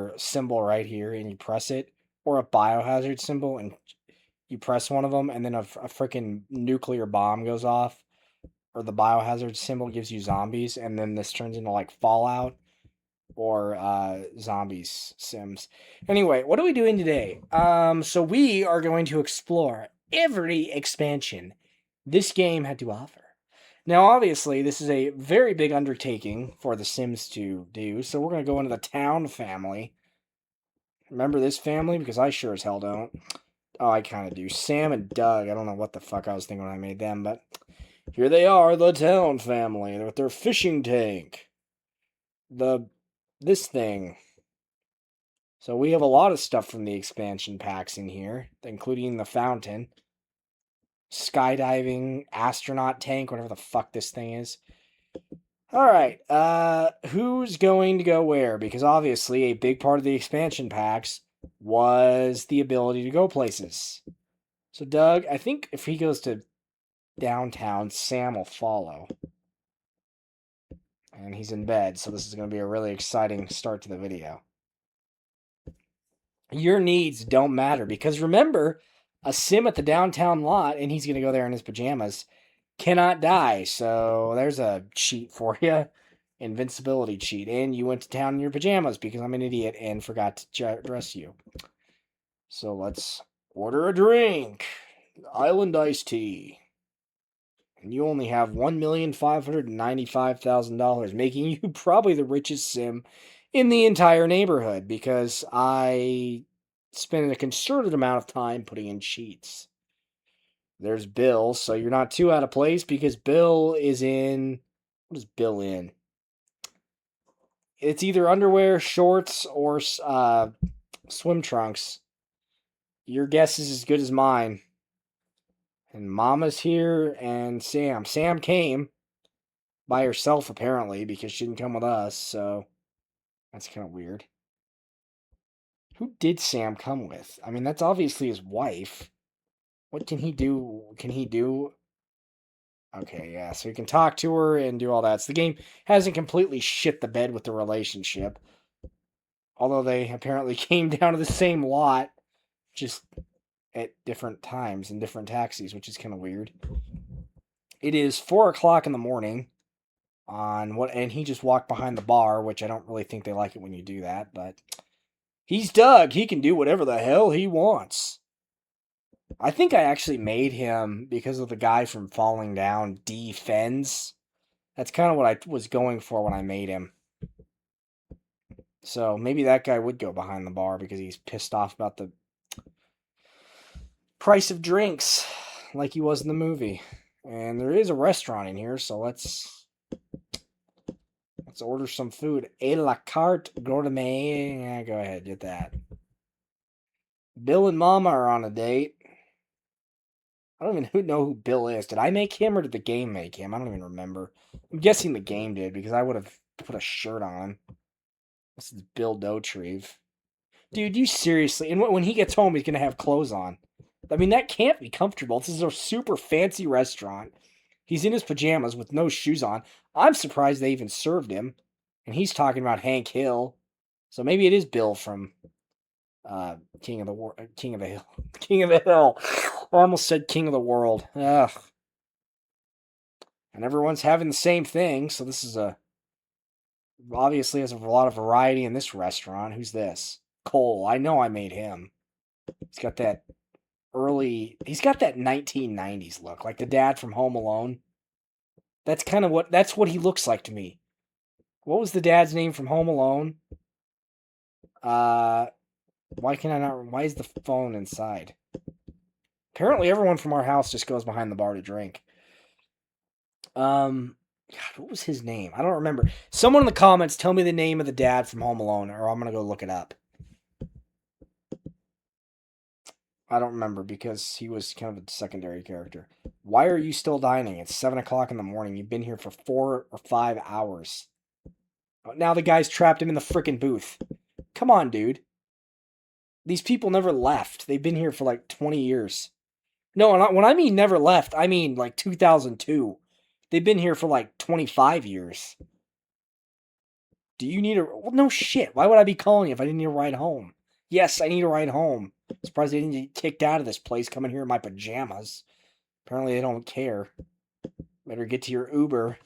nuclear symbol right here and you press it, or a biohazard symbol and you press one of them, and then a freaking nuclear bomb goes off, or the biohazard symbol gives you zombies, and then this turns into like Fallout or zombies Sims. Anyway, what are we doing today? So we are going to explore every expansion this game had to offer. Now, obviously, this is a very big undertaking for the Sims to do, so we're going to go into the town family. Remember this family? Because I sure as hell don't. Oh, I kind of do. Sam and Doug. I don't know what the fuck I was thinking when I made them, but here they are, the town family, with their fishing tank. This thing. So we have a lot of stuff from the expansion packs in here, including the fountain, skydiving, astronaut tank, whatever the fuck this thing is. Alright, who's going to go where? Because obviously a big part of the expansion packs was the ability to go places. So Doug, I think if he goes to downtown, Sam will follow. And he's in bed, so this is going to be a really exciting start to the video. Your needs don't matter, because remember, a sim at the downtown lot, and he's going to go there in his pajamas, cannot die. So there's a cheat for you. Invincibility cheat. And you went to town in your pajamas because I'm an idiot and forgot to dress you. So let's order a drink. Island iced tea. And you only have $1,595,000, making you probably the richest sim in the entire neighborhood, because I spent a concerted amount of time putting in cheats. There's Bill, so you're not too out of place, because Bill is in... What is Bill in? It's either underwear, shorts, or swim trunks. Your guess is as good as mine. And Mama's here, and Sam. Sam came by herself, apparently, because she didn't come with us, so that's kind of weird. Who did Sam come with? I mean, that's obviously his wife. What can he do? Can he do... Okay, yeah, so he can talk to her and do all that. So the game hasn't completely shit the bed with the relationship. Although they apparently came down to the same lot, just at different times in different taxis, which is kind of weird. It is 4 o'clock in the morning and he just walked behind the bar, which I don't really think they like it when you do that, but he's Doug. He can do whatever the hell he wants. I think I actually made him because of the guy from Falling Down, D. Fens. That's kind of what I was going for when I made him. So maybe that guy would go behind the bar because he's pissed off about the price of drinks, like he was in the movie. And there is a restaurant in here, so let's order some food. A la carte gourmet. Yeah, go ahead, get that. Bill and Mama are on a date. I don't even know who Bill is. Did I make him or did the game make him? I don't even remember. I'm guessing the game did because I would have put a shirt on him. This is Bill Dotrieve. Dude, you seriously... And when he gets home, he's going to have clothes on. I mean, that can't be comfortable. This is a super fancy restaurant. He's in his pajamas with no shoes on. I'm surprised they even served him. And he's talking about Hank Hill. So maybe it is Bill from King of the Hill. King of the Hill. I almost said King of the World. Ugh. And everyone's having the same thing, so this is obviously has a lot of variety in this restaurant. Who's this? Cole. I know I made him. He's got that 1990s look, like the dad from Home Alone. That's what he looks like to me. What was the dad's name from Home Alone? Why is the phone inside? Apparently everyone from our house just goes behind the bar to drink. God, what was his name? I don't remember. Someone in the comments tell me the name of the dad from Home Alone, or I'm gonna go look it up. I don't remember because he was kind of a secondary character. Why are you still dining? It's 7 o'clock in the morning. You've been here for 4 or 5 hours. Now the guy's trapped him in the frickin' booth. Come on, dude. These people never left. They've been here for like 20 years. No, when I mean never left, I mean like 2002. They've been here for like 25 years. Do you need a... Well, no shit. Why would I be calling you if I didn't need a ride home? Yes, I need a ride home. I'm surprised I didn't get kicked out of this place coming here in my pajamas. Apparently they don't care. Better get to your Uber.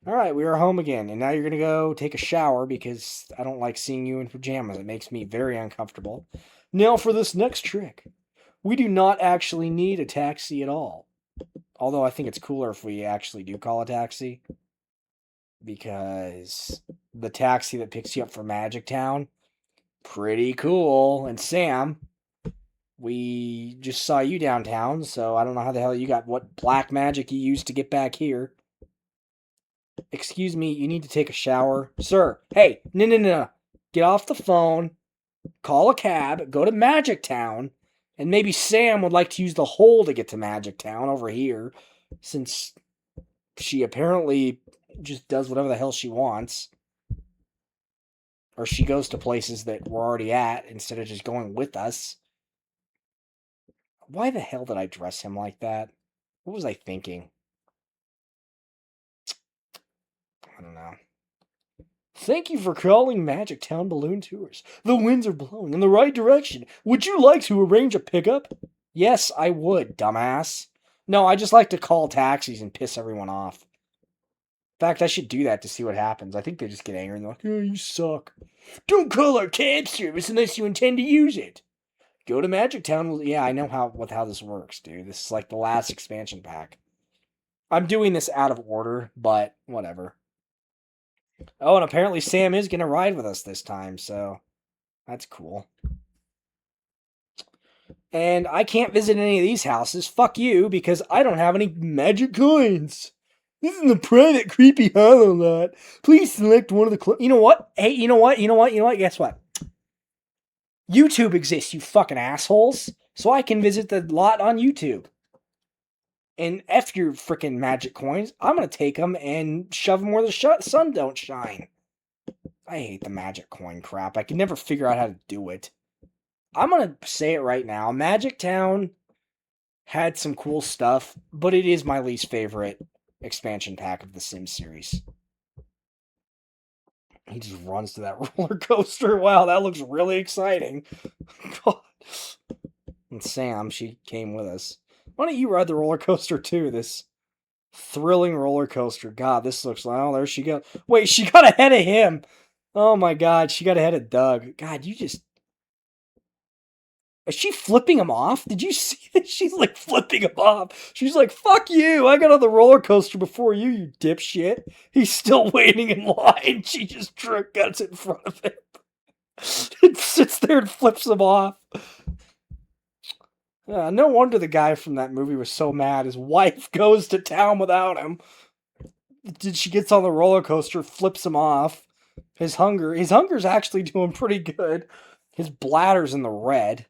Alright, we are home again, and now you're gonna go take a shower because I don't like seeing you in pajamas. It makes me very uncomfortable. Now for this next trick. We do not actually need a taxi at all. Although I think it's cooler if we actually do call a taxi. Because the taxi that picks you up from Magic Town, pretty cool. And Sam, we just saw you downtown, so I don't know how the hell you got what black magic you used to get back here. Excuse me, you need to take a shower. Sir, hey, no. Get off the phone, call a cab, go to Magic Town, and maybe Sam would like to use the hole to get to Magic Town over here, since she apparently just does whatever the hell she wants. Or she goes to places that we're already at instead of just going with us. Why the hell did I dress him like that? What was I thinking? I don't know. Thank you for calling Magic Town Balloon Tours. The winds are blowing in the right direction. Would you like to arrange a pickup? Yes, I would, dumbass. No, I just like to call taxis and piss everyone off. In fact, I should do that to see what happens. I think they just get angry and they're like, oh, you suck. Don't call our cab service unless you intend to use it. Go to Magic Town. Yeah, I know how this works, dude. This is like the last expansion pack. I'm doing this out of order, but whatever. Oh, and apparently Sam is going to ride with us this time, so that's cool. And I can't visit any of these houses. Fuck you, because I don't have any magic coins. This is the private creepy hollow lot. Please select one of the... You know what? Hey, you know what? Guess what? YouTube exists, you fucking assholes. So I can visit the lot on YouTube. And F your freaking magic coins. I'm going to take them and shove them where the sun don't shine. I hate the magic coin crap. I can never figure out how to do it. I'm going to say it right now. Magic Town had some cool stuff, but it is my least favorite expansion pack of the Sims series. He just runs to that roller coaster. Wow, that looks really exciting. God. And Sam, she came with us. Why don't you ride the roller coaster too? This thrilling roller coaster. God, this looks like... Oh, there she goes. Wait, she got ahead of him. Oh my God, she got ahead of Doug. God, you just... Is she flipping him off? Did you see that? She's like flipping him off. She's like, fuck you. I got on the roller coaster before you, you dipshit. He's still waiting in line. She just trick guts in front of him. It sits there and flips him off. No wonder the guy from that movie was so mad. His wife goes to town without him. She gets on the roller coaster, flips him off. His hunger's actually doing pretty good. His bladder's in the red.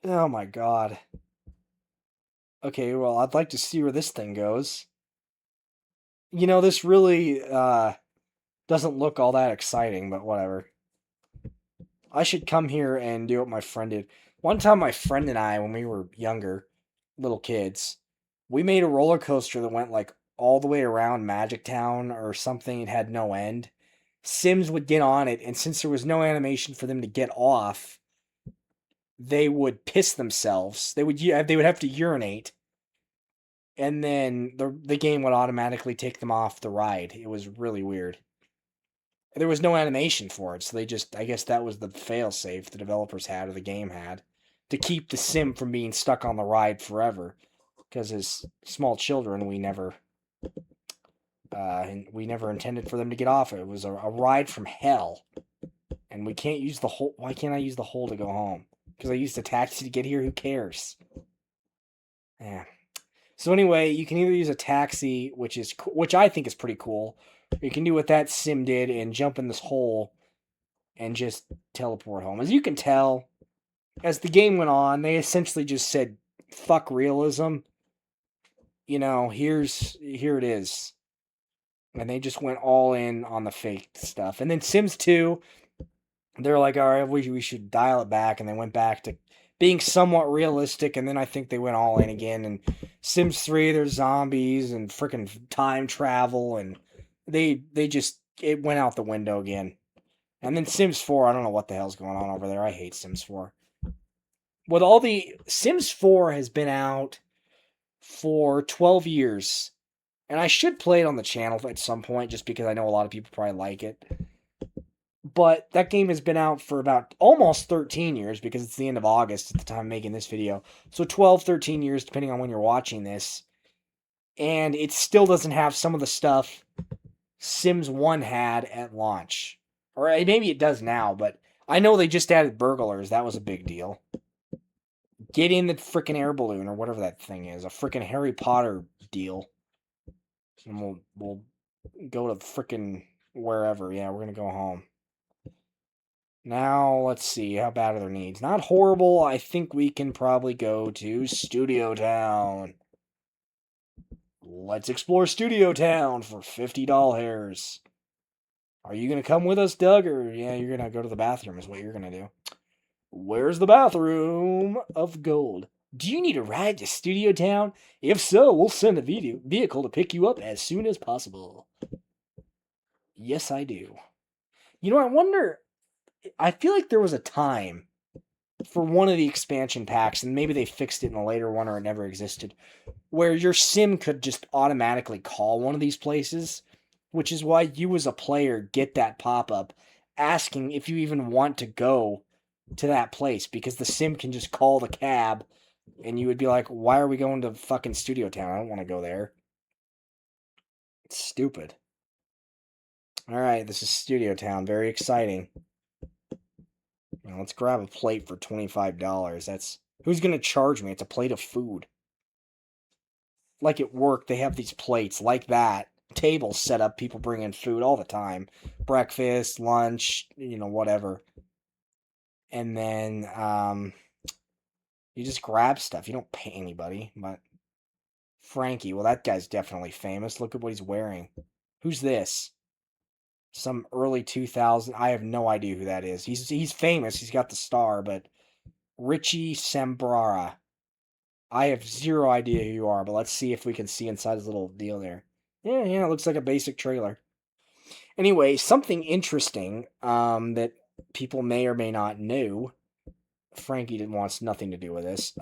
Oh my God. Okay, well, I'd like to see where this thing goes. You know, this really doesn't look all that exciting, but whatever. I should come here and do what my friend did. One time my friend and I, when we were younger, little kids, we made a roller coaster that went like all the way around Magic Town or something. It had no end. Sims would get on it, and since there was no animation for them to get off, they would piss themselves. They would have to urinate, and then the game would automatically take them off the ride. It was really weird. There was no animation for it, so they just... I guess that was the fail-safe the developers had, or the game had, to keep the sim from being stuck on the ride forever. Because as small children, we never intended for them to get off it. It was a ride from hell. And we can't use the hole... Why can't I use the hole to go home? Because I used a taxi to get here? Who cares? Yeah. So anyway, you can either use a taxi, which I think is pretty cool. You can do what that sim did and jump in this hole and just teleport home. As you can tell, as the game went on, they essentially just said, fuck realism. You know, here it is. And they just went all in on the fake stuff. And then Sims 2, they're like, all right, we should dial it back. And they went back to being somewhat realistic. And then I think they went all in again. And Sims 3, there's zombies and freaking time travel. And they just it went out the window again. And then Sims 4, I don't know what the hell's going on over there. I hate Sims 4. With all the Sims 4 has been out for 12 years. And I should play it on the channel at some point just because I know a lot of people probably like it. But that game has been out for about almost 13 years because it's the end of August at the time of making this video. So 12, 13 years depending on when you're watching this. And it still doesn't have some of the stuff Sims 1 had at launch. Or maybe it does now, but I know they just added burglars. That was a big deal. Get in the frickin' air balloon or whatever that thing is. A frickin' Harry Potter deal. And we'll go to frickin' wherever. Yeah, we're gonna go home. Now, let's see. How bad are their needs? Not horrible. I think we can probably go to Studio Town. Let's explore Studio Town for $50. Are you going to come with us, Doug? Or, yeah, you're going to go to the bathroom is what you're going to do. Where's the bathroom of gold? Do you need a ride to Studio Town? If so, we'll send a vehicle to pick you up as soon as possible. Yes, I do. You know, I wonder... I feel like there was a time for one of the expansion packs, and maybe they fixed it in a later one or it never existed, where your sim could just automatically call one of these places, which is why you as a player get that pop-up asking if you even want to go to that place, because the sim can just call the cab, and you would be like, why are we going to fucking Studio Town? I don't want to go there. It's stupid. Alright, this is Studio Town. Very exciting. Now, let's grab a plate for $25. That's... Who's going to charge me? It's a plate of food. Like at work, they have these plates like that. Tables set up, people bring in food all the time. Breakfast, lunch, you know, whatever. And then, you just grab stuff. You don't pay anybody, but... Frankie, well, that guy's definitely famous. Look at what he's wearing. Who's this? Some early 2000... I have no idea who that is. He's famous. He's got the star, but... Richie Sambrara. I have zero idea who you are, but let's see if we can see inside his little deal there. Yeah, it looks like a basic trailer. Anyway, something interesting that people may or may not know, Frankie wants nothing to do with this,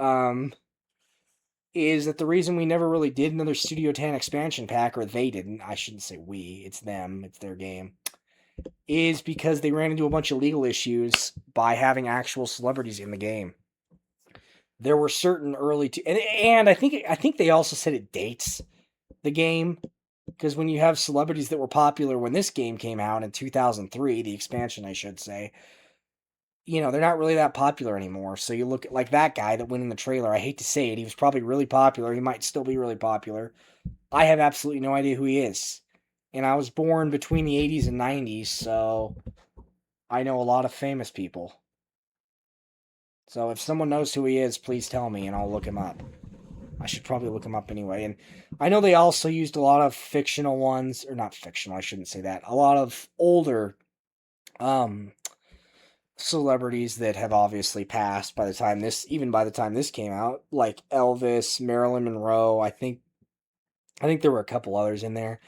is that the reason we never really did another Studio 10 expansion pack, or they didn't, I shouldn't say we, it's them, it's their game, is because they ran into a bunch of legal issues by having actual celebrities in the game. There were certain early... and I think they also said it dates the game, because when you have celebrities that were popular when this game came out in 2003, the expansion, I should say, you know, they're not really that popular anymore. So you look at, like, that guy that went in the trailer. I hate to say it. He was probably really popular. He might still be really popular. I have absolutely no idea who he is. And I was born between the 80s and 90s, so I know a lot of famous people. So if someone knows who he is, please tell me and I'll look him up. I should probably look him up anyway. And I know they also used a lot of fictional ones, or not fictional, I shouldn't say that. A lot of older celebrities that have obviously passed by the time this came out, like Elvis, Marilyn Monroe. I think there were a couple others in there.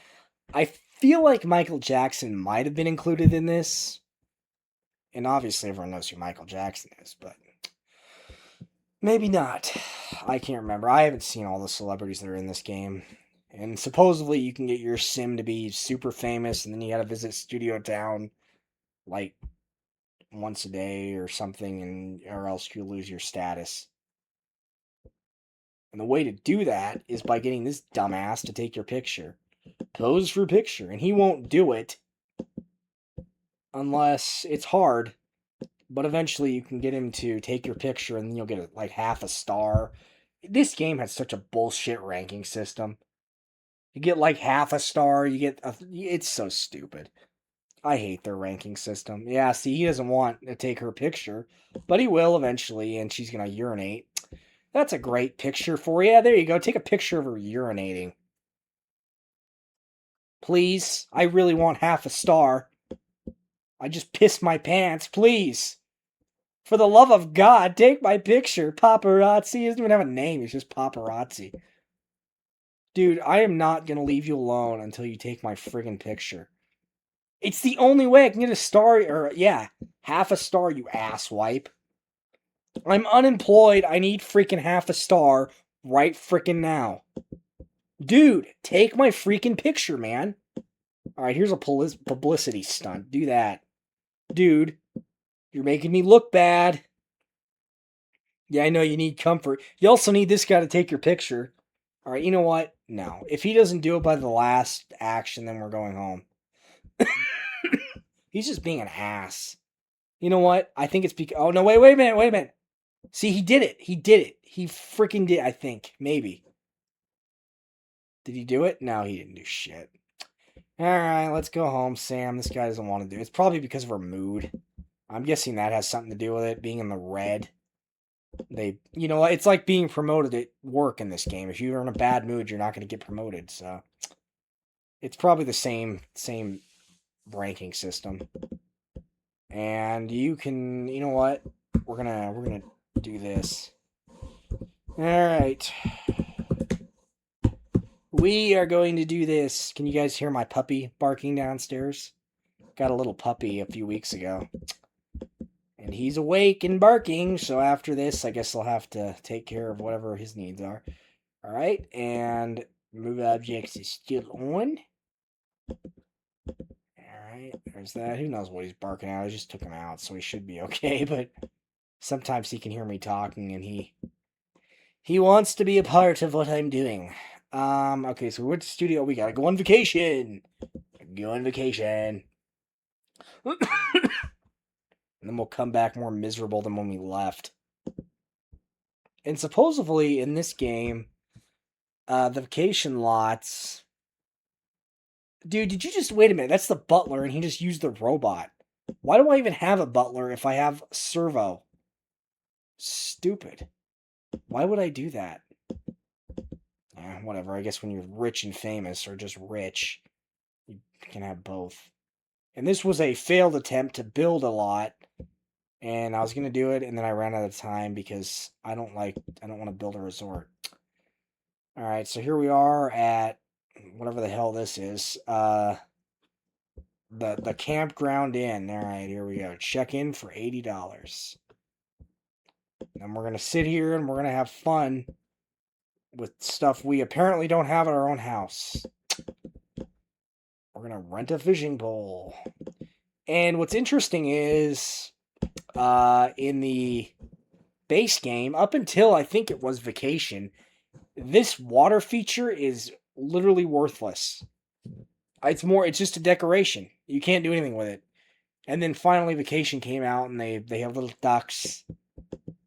I feel like Michael Jackson might have been included in this. And obviously everyone knows who Michael Jackson is, but maybe not. I can't remember. I haven't seen all the celebrities that are in this game. And supposedly you can get your sim to be super famous, and then you gotta visit Studio Town like once a day or something, or else you lose your status. And the way to do that is by getting this dumbass to take your picture. Pose for picture. And he won't do it unless it's hard. But eventually you can get him to take your picture, and then you'll get like half a star. This game has such a bullshit ranking system. You get like half a star, it's so stupid. I hate their ranking system. Yeah, see, he doesn't want to take her picture, but he will eventually, and she's gonna urinate. That's a great picture for you. Yeah, there you go. Take a picture of her urinating. Please, I really want half a star. I just pissed my pants, please. For the love of God, take my picture. Paparazzi. He doesn't even have a name. He's just paparazzi. Dude, I am not going to leave you alone until you take my friggin' picture. It's the only way I can get a star, or yeah, half a star, you asswipe. I'm unemployed. I need freaking half a star right freaking now. Dude, take my freaking picture, man. Alright, here's a publicity stunt. Do that. Dude, you're making me look bad. Yeah, I know you need comfort. You also need this guy to take your picture. Alright, you know what? No. If he doesn't do it by the last action, then we're going home. He's just being an ass. You know what? I think it's because... Oh, no, wait a minute. See, he did it. He freaking did, I think. Maybe. Did he do it? No, he didn't do shit. Alright, let's go home, Sam. This guy doesn't want to do it. It's probably because of her mood. I'm guessing that has something to do with it, being in the red. It's like being promoted at work in this game. If you're in a bad mood, you're not going to get promoted, so... It's probably the same ranking system. And you can... You know what? We're gonna do this. Alright. We are going to do this. Can you guys hear my puppy barking downstairs? Got a little puppy a few weeks ago. And he's awake and barking, so after this, I guess I'll have to take care of whatever his needs are. Alright, and move objects is still on. Alright, there's that. Who knows what he's barking at? I just took him out, so he should be okay, but sometimes he can hear me talking, and he wants to be a part of what I'm doing. Okay, so we're at the studio. We gotta go on vacation. Go on vacation. And then we'll come back more miserable than when we left. And supposedly, in this game, the vacation lots... Dude, did you just... Wait a minute, that's the butler, and he just used the robot. Why do I even have a butler if I have servo? Stupid. Why would I do that? Whatever, I guess when you're rich and famous, or just rich, you can have both. And this was a failed attempt to build a lot, and I was going to do it, and then I ran out of time because I don't want to build a resort. Alright, so here we are at whatever the hell this is. The Campground Inn. Alright, here we go. Check in for $80. And we're going to sit here and we're going to have fun with stuff we apparently don't have at our own house. We're going to rent a fishing pole. And what's interesting is, in the base game, up until I think it was Vacation, this water feature is literally worthless. It's just a decoration. You can't do anything with it. And then finally Vacation came out, and they have little ducks.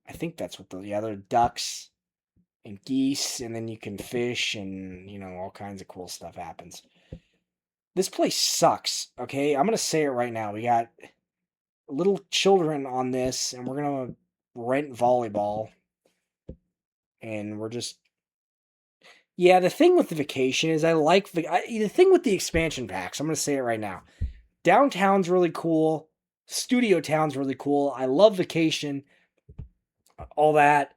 I think that's what they're ducks and geese, and then you can fish, and, all kinds of cool stuff happens. This place sucks, okay? I'm going to say it right now. We got little children on this, and we're going to rent volleyball. And we're just... Yeah, the thing with the Vacation is the thing with the expansion packs, I'm going to say it right now. Downtown's really cool. Studio Town's really cool. I love Vacation. All that.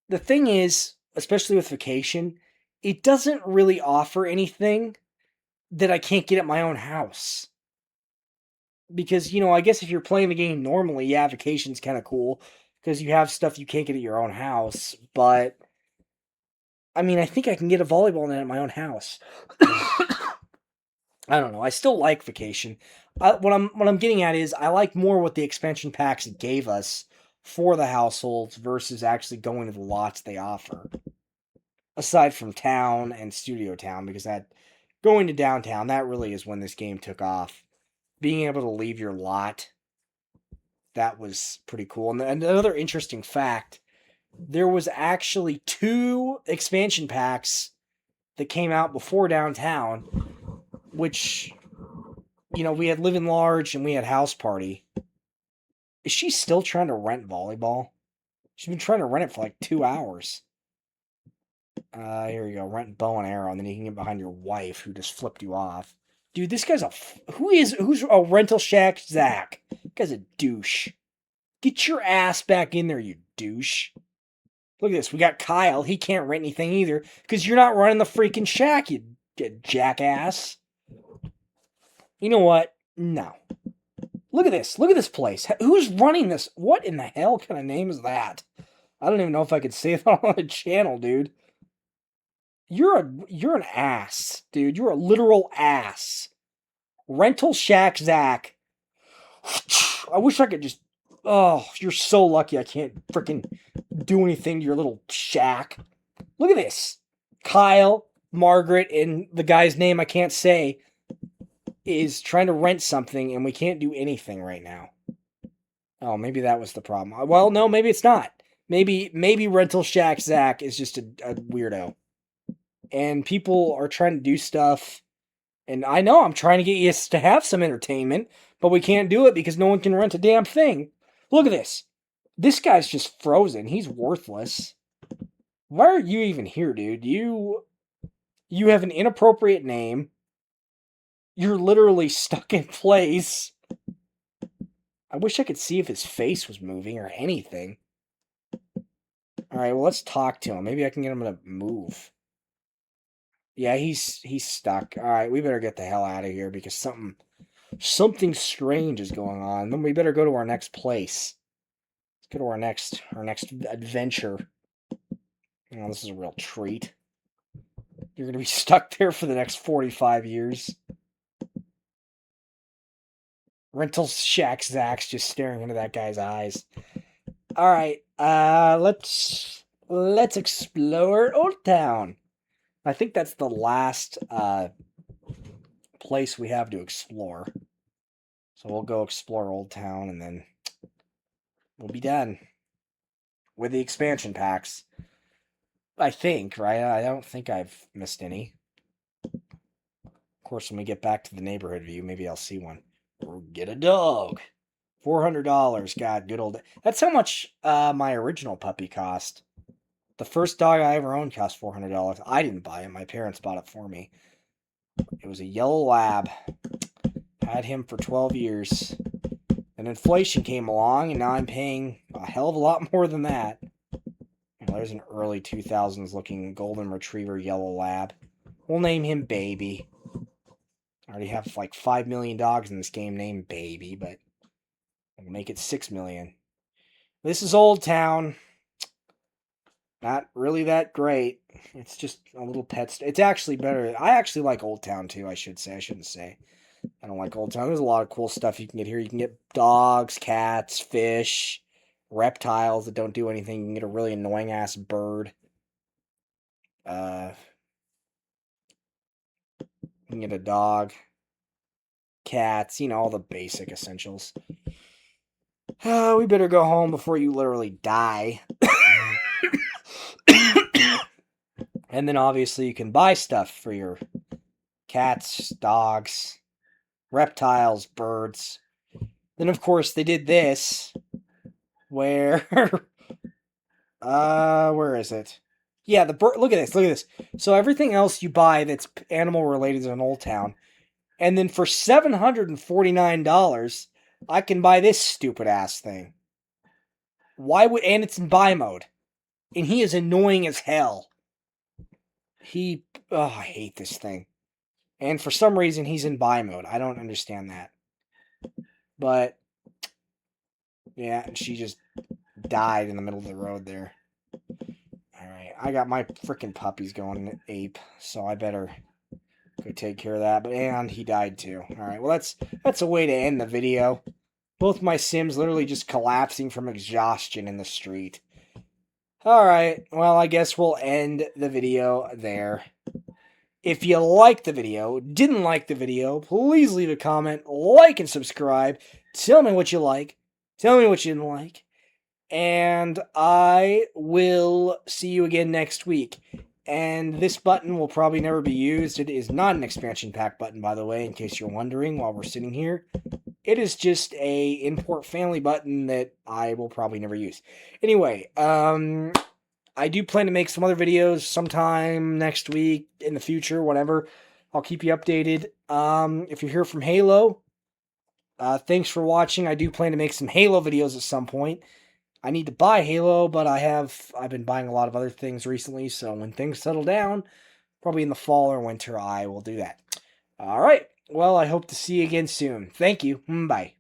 The thing is, especially with Vacation, it doesn't really offer anything that I can't get at my own house. Because, I guess if you're playing the game normally, yeah, Vacation's kind of cool, because you have stuff you can't get at your own house, but, I mean, I think I can get a volleyball net at my own house. I don't know, I still like Vacation. What I'm getting at is, I like more what the expansion packs gave us for the households versus actually going to the lots they offer. Aside from Town and Studio Town, because going to downtown, that really is when this game took off. Being able to leave your lot, that was pretty cool. And another interesting fact, there was actually 2 expansion packs that came out before Downtown, which, we had Living Large and we had House Party. Is she still trying to rent volleyball? She's been trying to rent it for like 2 hours. Here you go. Rent bow and arrow, and then you can get behind your wife who just flipped you off. Dude, this guy's who's a rental shack Zach? This guy's a douche. Get your ass back in there, you douche. Look at this. We got Kyle. He can't rent anything either because you're not running the freaking shack, you jackass. You know what? No. Look at this. Look at this place. Who's running this? What in the hell kind of name is that? I don't even know if I could say that on the channel, dude. You're an ass, dude. You're a literal ass. Rental Shack Zach. I wish I could just. Oh, you're so lucky I can't freaking do anything to your little shack. Look at this. Kyle, Margaret, and the guy's name I can't say is trying to rent something, and we can't do anything right now. Oh, maybe that was the problem. Well, no, maybe it's not. Maybe Rental Shack Zach is just a weirdo. And people are trying to do stuff. And I know I'm trying to get you to have some entertainment, but we can't do it because no one can rent a damn thing. Look at this. This guy's just frozen. He's worthless. Why are you even here, dude? You have an inappropriate name. You're literally stuck in place. I wish I could see if his face was moving or anything. Alright, well, let's talk to him. Maybe I can get him to move. Yeah, he's stuck. Alright, we better get the hell out of here because something strange is going on. Then we better go to our next place. Let's go to our next adventure. Oh, this is a real treat. You're gonna be stuck there for the next 45 years. Rental Shack Zach's just staring into that guy's eyes. Alright, let's explore Old Town. I think that's the last place we have to explore. So we'll go explore Old Town and then we'll be done with the expansion packs. I think, right? I don't think I've missed any. Of course, when we get back to the neighborhood view, maybe I'll see one. Or get a dog. $400. God, good old... That's how much my original puppy cost. The first dog I ever owned cost $400. I didn't buy it. My parents bought it for me. It was a yellow lab. Had him for 12 years. Then inflation came along, and now I'm paying a hell of a lot more than that. Well, there's an early 2000s looking golden retriever yellow lab. We'll name him Baby. I already have like 5 million dogs in this game named Baby, but I'll make it 6 million. This is Old Town. Not really that great. It's just a little pet. It's actually better. I actually like Old Town too, I should say. I shouldn't say. I don't like Old Town. There's a lot of cool stuff you can get here. You can get dogs, cats, fish, reptiles that don't do anything. You can get a really annoying ass bird. You can get a dog, cats, all the basic essentials. We better go home before you literally die. And then obviously you can buy stuff for your cats, dogs, reptiles, birds. Then of course they did this where where is it? Yeah, the bird. Look at this. So everything else you buy that's animal related is in Old Town. And then for $749, I can buy this stupid ass thing. And it's in buy mode. And he is annoying as hell. I hate this thing. And for some reason, he's in buy mode. I don't understand that. But, yeah, and she just died in the middle of the road there. Alright, I got my freaking puppies going ape, so I better go take care of that. And he died too. Alright, well, that's a way to end the video. Both my Sims literally just collapsing from exhaustion in the street. Alright, well, I guess we'll end the video there. If you liked the video, didn't like the video, please leave a comment, like, and subscribe. Tell me what you like. Tell me what you didn't like. And I will see you again next week. And this button will probably never be used. It is not an expansion pack button, by the way, in case you're wondering while we're sitting here. It is just a import family button that I will probably never use. Anyway, I do plan to make some other videos sometime next week, in the future, whatever. I'll keep you updated. If you're here from Halo, thanks for watching. I do plan to make some Halo videos at some point. I need to buy Halo, but I've been buying a lot of other things recently, so when things settle down, probably in the fall or winter, I will do that. All right. Well, I hope to see you again soon. Thank you. Bye.